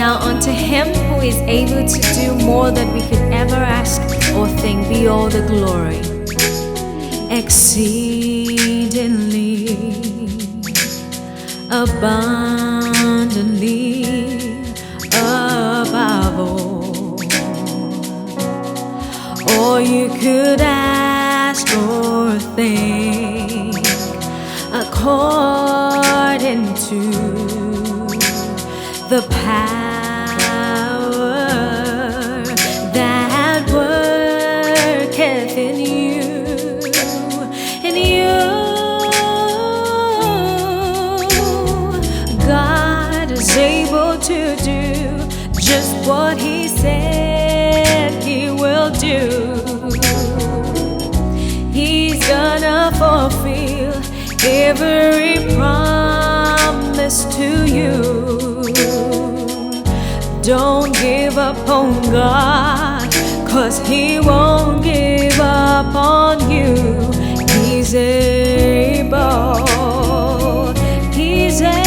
Now unto him who is able to do more than we could ever ask or think, be all the glory, exceedingly, abundantly, above all you could ask or think, according to the power that worketh in you, in you. God is able to do just what he said he will do. He's gonna fulfill every promise to you. Don't give up on God, 'cause he won't give up on you. He's able, he's able,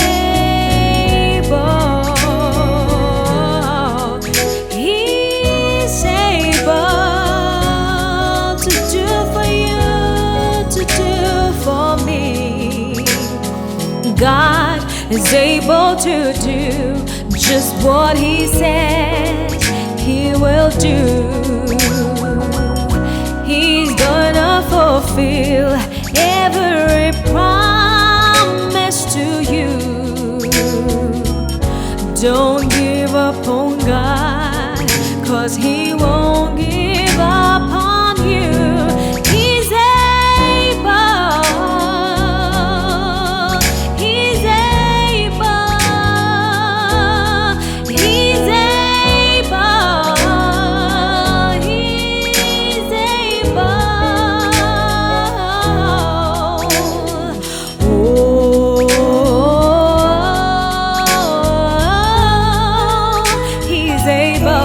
he's able to do for you, to do for me. God is able to do just what he said he will do. He's gonna fulfill every promise to you. Don't give up on God, 'cause he won't give up on you. He's able, he's able, he's able, he's able. Oh, he's able.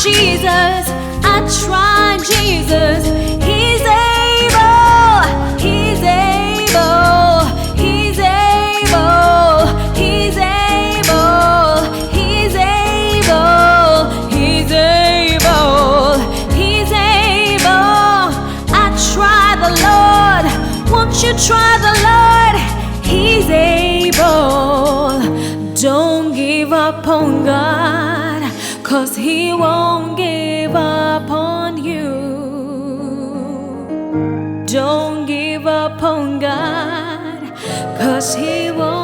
Jesus, I tried Jesus. He's able, he's able, he's able, he's able, he's able, he's able, he's able. I tried the Lord, won't you try the Lord? He's able. Don't give up on God, 'cause he won't give up on you. Don't give up on God, 'cause he won't